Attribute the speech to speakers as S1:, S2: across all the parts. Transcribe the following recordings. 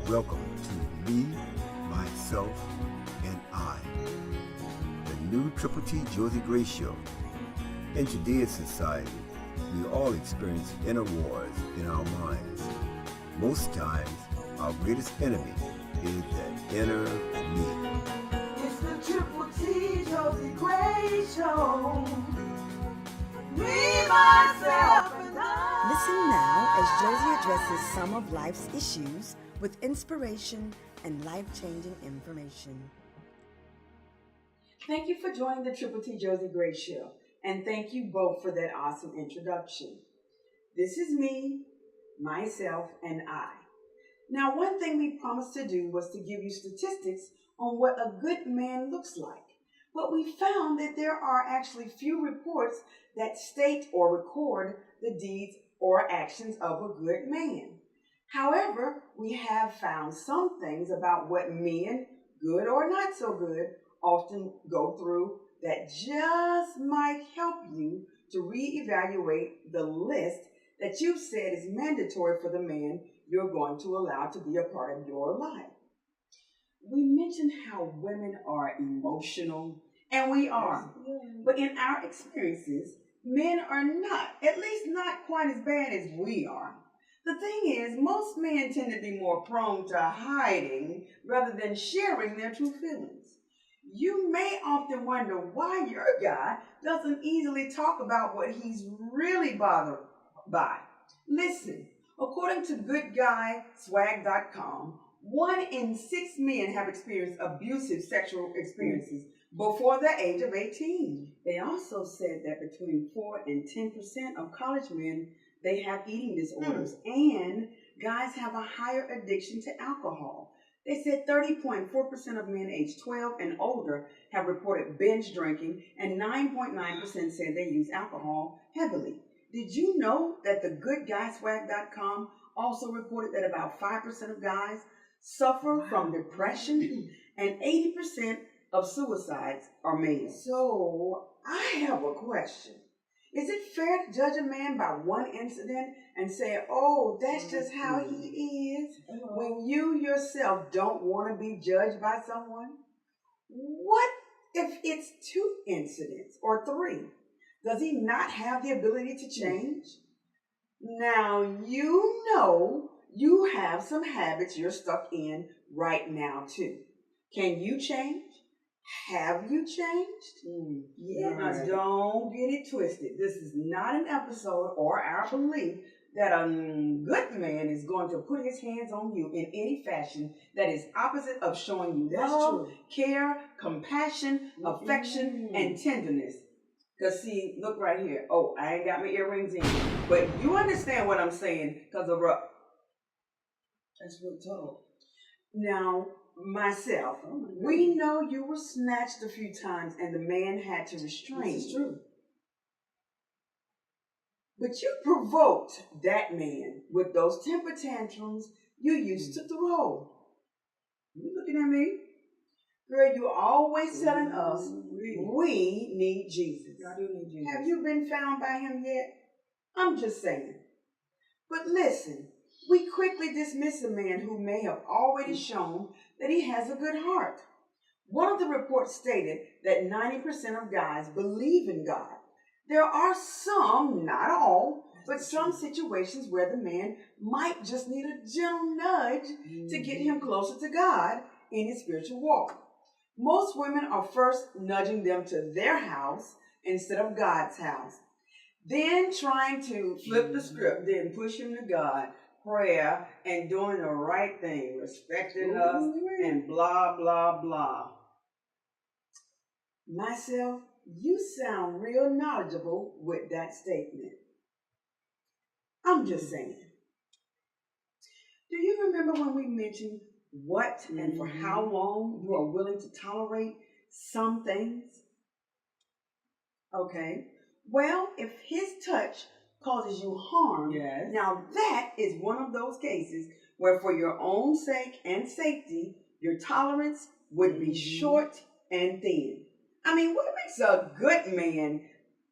S1: Welcome to Me, Myself, and I, the new Triple T Josie Gray Show. In today's society, we all experience inner wars in our minds. Most times, our greatest enemy is that inner me.
S2: It's the Triple T Josie Gray Show. Me, myself, and I.
S3: Listen now as Josie addresses some of life's issues with inspiration and life-changing information.
S2: Thank you for joining the Triple T Josie Gray Show, and thank you both for that awesome introduction. This is me, myself, and I. Now, one thing we promised to do was to give you statistics on what a good man looks like. But we found that there are actually few reports that state or record the deeds or actions of a good man. However, we have found some things about what men, good or not so good, often go through that just might help you to reevaluate the list that you've said is mandatory for the man you're going to allow to be a part of your life. We mentioned how women are emotional, and we are. But in our experiences, men are not, at least not quite as bad as we are. The thing is, most men tend to be more prone to hiding rather than sharing their true feelings. You may often wonder why your guy doesn't easily talk about what he's really bothered by. Listen, according to goodguyswag.com, 1 in 6 men have experienced abusive sexual experiences before the age of 18. They also said that between 4 and 10% of college men, they have eating disorders, and guys have a higher addiction to alcohol. They said 30.4% of men aged 12 and older have reported binge drinking, and 9.9% said they use alcohol heavily. Did you know that the goodguyswag.com also reported that about 5% of guys suffer from depression and 80% of suicides are male? So I have a question. Is it fair to judge a man by one incident and say, oh, that's just how he is, when you yourself don't want to be judged by someone? What if it's 2 incidents or 3? Does he not have the ability to change? Now, you know you have some habits you're stuck in right now, too. Can you change? Have you changed? Yeah, right. Don't get it twisted. This is not an episode or our belief that a good man is going to put his hands on you in any fashion that is opposite of showing you love, care, compassion, affection, and tenderness. Because see, look right here. Oh, I ain't got my earrings in. But you understand what I'm saying because of that's what I'm told. Now, myself, we know you were snatched a few times and the man had to restrain you. This is true. But you provoked that man with those temper tantrums you used to throw. You looking at me? Girl, you're always telling us we need Jesus. I do need Jesus. Have you been found by him yet? I'm just saying. But listen, we quickly dismiss a man who may have already shown that he has a good heart. One of the reports stated that 90% of guys believe in God. There are some, not all, but some situations where the man might just need a gentle nudge to get him closer to God in his spiritual walk. Most women are first nudging them to their house instead of God's house, then trying to flip the script, then push him to God, prayer, and doing the right thing, respecting us, and blah, blah, blah. Myself, you sound real knowledgeable with that statement. I'm just saying. Do you remember when we mentioned what and for how long you are willing to tolerate some things? Okay. Well, if his touch causes you harm, now that is one of those cases where for your own sake and safety, your tolerance would be short and thin. I mean, what makes a good man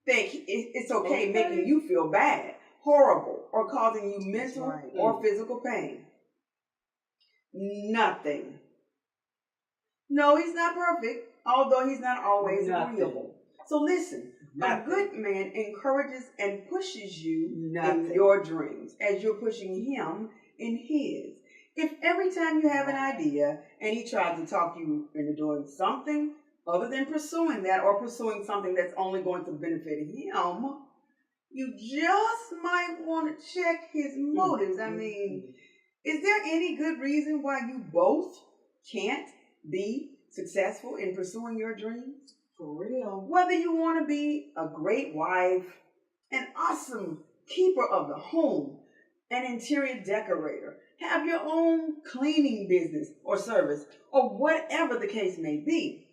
S2: think it's okay making you feel bad, horrible, or causing you mental or physical pain? Nothing. No, he's not perfect, although he's not always agreeable. So listen, a good man encourages and pushes you in your dreams as you're pushing him in his. If every time you have an idea and he tries to talk you into doing something other than pursuing that or pursuing something that's only going to benefit him, you just might want to check his motives. I mean, is there any good reason why you both can't be successful in pursuing your dreams?
S4: For real.
S2: Whether you want to be a great wife, an awesome keeper of the home, an interior decorator, have your own cleaning business or service, or whatever the case may be,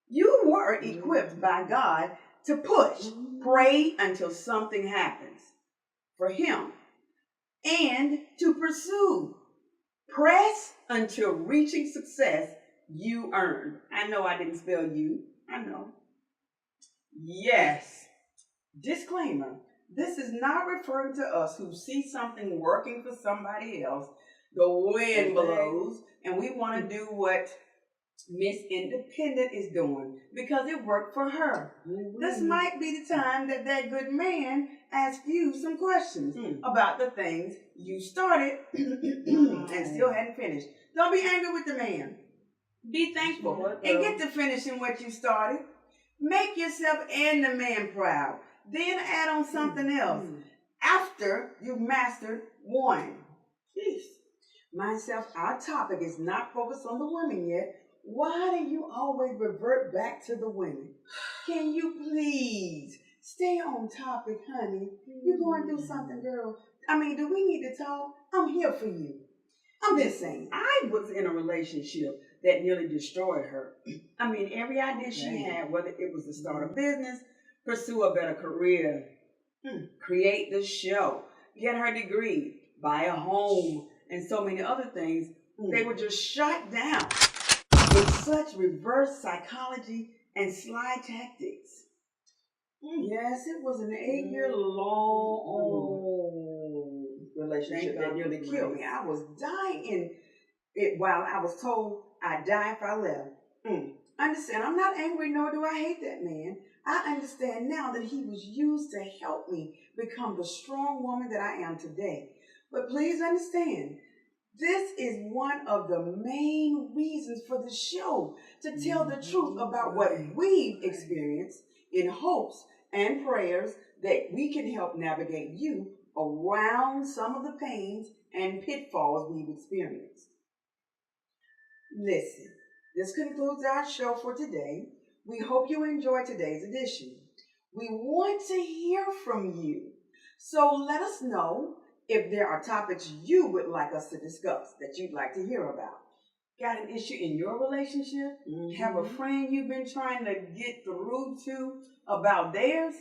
S2: you were equipped by God to push, pray until something happens for him, and to pursue, press until reaching success you earned. I know I didn't spell you. I know. Yes. Disclaimer. This is not referring to us who see something working for somebody else. The wind blows, and we want to do what Miss Independent is doing because it worked for her. This might be the time that that good man asks you some questions about the things you started and still hadn't finished. Don't be angry with the man. Be thankful and get to finishing what you started. Make yourself and the man proud. Then add on something else after you've mastered one. Jeez. Myself, our topic is not focused on the women yet. Why do you always revert back to the women? Can you please stay on topic, honey? You're going through something, girl. I mean, do we need to talk? I'm here for you. I'm just saying, I was in a relationship that nearly destroyed her. I mean, every idea she had, whether it was to start a business, pursue a better career, create the show, get her degree, buy a home, and so many other things, they were just shut down with such reverse psychology and sly tactics. Yes, it was an 8-year long relationship that nearly killed me. I was dying in it while I was told I'd die if I left. Understand, I'm not angry, nor do I hate that man. I understand now that he was used to help me become the strong woman that I am today. But please understand, this is one of the main reasons for the show, to tell the truth about what we've experienced in hopes and prayers that we can help navigate you around some of the pains and pitfalls we've experienced. Listen, this concludes our show for today. We hope you enjoyed today's edition. We want to hear from you, so let us know if there are topics you would like us to discuss that you'd like to hear about. Got an issue in your relationship? Have a friend you've been trying to get through to about theirs?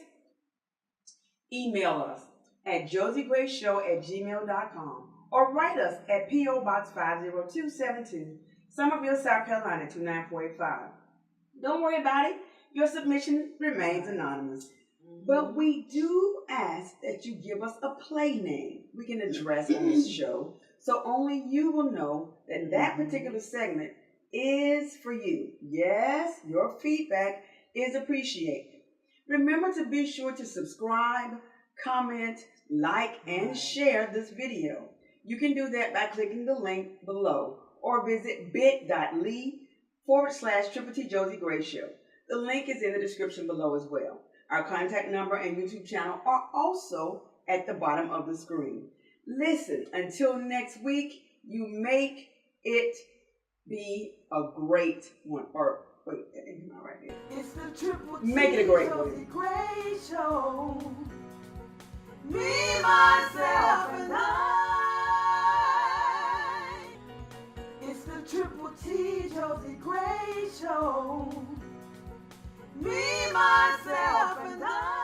S2: Email us at josiegrayshow@gmail.com or write us at P.O. Box 50272, Summerville, South Carolina 29485. Don't worry about it. Your submission remains anonymous. But we do ask that you give us a play name we can address on this show, so only you will know that that particular segment is for you. Yes, your feedback is appreciated. Remember to be sure to subscribe, comment, like, and share this video. You can do that by clicking the link below or visit bit.ly/T Josie Gray Show. The link is in the description below as well. Our contact number and YouTube channel are also at the bottom of the screen. Listen, until next week, you make it be a great one. Or, wait, that ain't not right there.
S4: It's the Triple T
S2: Make it a great
S4: Josie
S2: one.
S4: Gray Show. Me, myself, and I. It's the Triple T Josie Gray Show. Me, myself, and I.